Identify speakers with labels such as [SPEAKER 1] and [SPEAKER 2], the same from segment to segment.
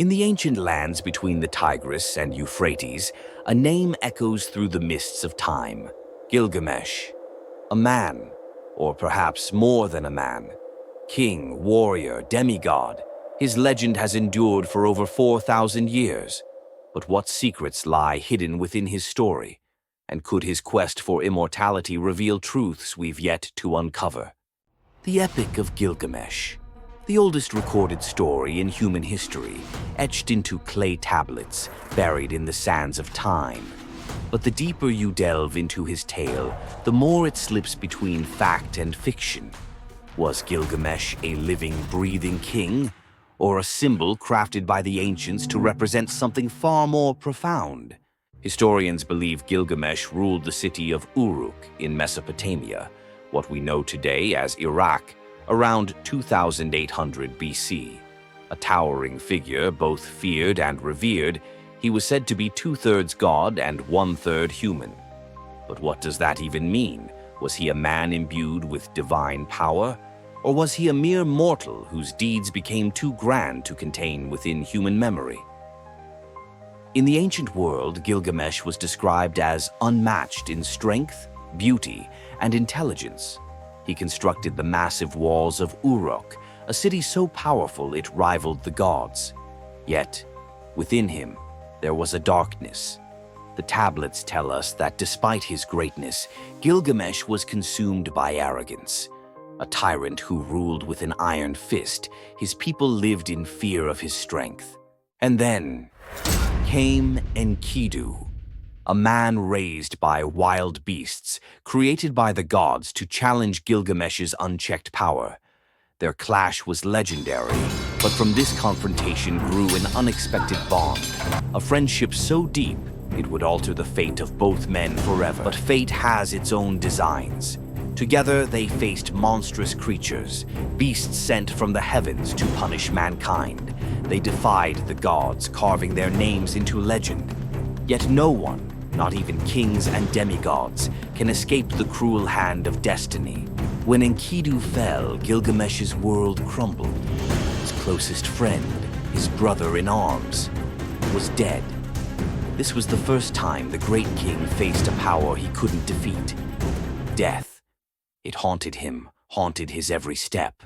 [SPEAKER 1] In the ancient lands between the Tigris and Euphrates, a name echoes through the mists of time: Gilgamesh. A man, or perhaps more than a man. King, warrior, demigod. His legend has endured for over 4,000 years. But what secrets lie hidden within his story? And could his quest for immortality reveal truths we've yet to uncover? The Epic of Gilgamesh, the oldest recorded story in human history, etched into clay tablets, buried in the sands of time. But the deeper you delve into his tale, the more it slips between fact and fiction. Was Gilgamesh a living, breathing king, or a symbol crafted by the ancients to represent something far more profound? Historians believe Gilgamesh ruled the city of Uruk in Mesopotamia, what we know today as Iraq, around 2800 BC. A towering figure, both feared and revered, he was said to be 2/3 god and 1/3 human. But what does that even mean? Was he a man imbued with divine power? Or was he a mere mortal whose deeds became too grand to contain within human memory? In the ancient world, Gilgamesh was described as unmatched in strength, beauty, and intelligence. He constructed the massive walls of Uruk, a city so powerful it rivaled the gods. Yet, within him, there was a darkness. The tablets tell us that despite his greatness, Gilgamesh was consumed by arrogance. A tyrant who ruled with an iron fist, his people lived in fear of his strength. And then came Enkidu, a man raised by wild beasts, created by the gods to challenge Gilgamesh's unchecked power. Their clash was legendary, but from this confrontation grew an unexpected bond, a friendship so deep it would alter the fate of both men forever. But fate has its own designs. Together they faced monstrous creatures, beasts sent from the heavens to punish mankind. They defied the gods, carving their names into legend. Yet no one, not even kings and demigods, can escape the cruel hand of destiny. When Enkidu fell, Gilgamesh's world crumbled. His closest friend, his brother in arms, was dead. This was the first time the great king faced a power he couldn't defeat: death. It haunted him, haunted his every step.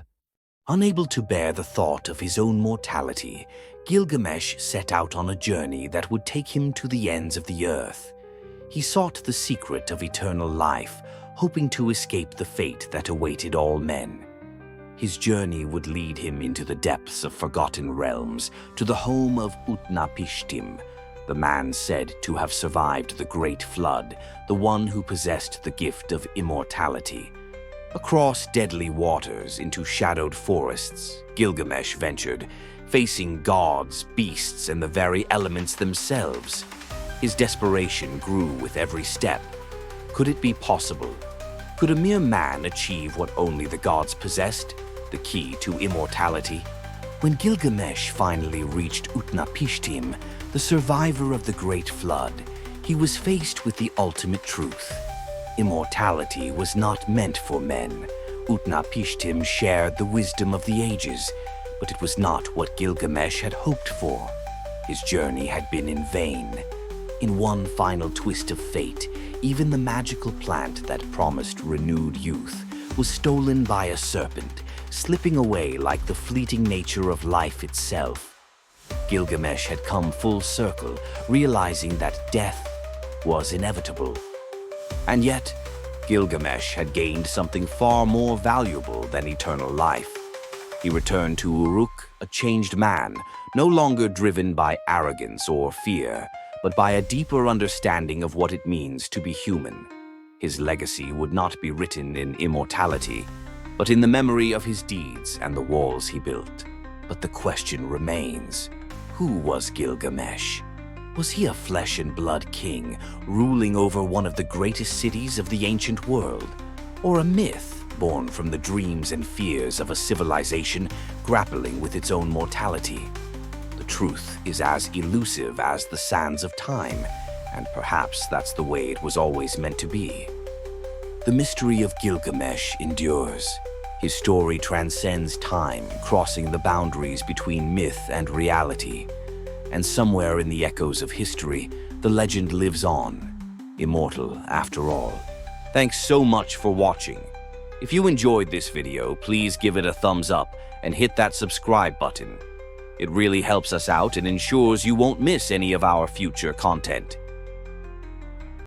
[SPEAKER 1] Unable to bear the thought of his own mortality, Gilgamesh set out on a journey that would take him to the ends of the earth. He sought the secret of eternal life, hoping to escape the fate that awaited all men. His journey would lead him into the depths of forgotten realms, to the home of Utnapishtim, the man said to have survived the Great Flood, the one who possessed the gift of immortality. Across deadly waters into shadowed forests, Gilgamesh ventured, facing gods, beasts, and the very elements themselves. His desperation grew with every step. Could it be possible? Could a mere man achieve what only the gods possessed, the key to immortality? When Gilgamesh finally reached Utnapishtim, the survivor of the Great Flood, he was faced with the ultimate truth. Immortality was not meant for men. Utnapishtim shared the wisdom of the ages, but it was not what Gilgamesh had hoped for. His journey had been in vain. In one final twist of fate, even the magical plant that promised renewed youth was stolen by a serpent, slipping away like the fleeting nature of life itself. Gilgamesh had come full circle, realizing that death was inevitable. And yet, Gilgamesh had gained something far more valuable than eternal life. He returned to Uruk, a changed man, no longer driven by arrogance or fear, but by a deeper understanding of what it means to be human. His legacy would not be written in immortality, but in the memory of his deeds and the walls he built. But the question remains: who was Gilgamesh? Was he a flesh and blood king, ruling over one of the greatest cities of the ancient world? Or a myth born from the dreams and fears of a civilization grappling with its own mortality? The truth is as elusive as the sands of time, and perhaps that's the way it was always meant to be. The mystery of Gilgamesh endures. His story transcends time, crossing the boundaries between myth and reality. And somewhere in the echoes of history, the legend lives on, immortal after all. Thanks so much for watching. If you enjoyed this video, please give it a thumbs up and hit that subscribe button. It really helps us out and ensures you won't miss any of our future content.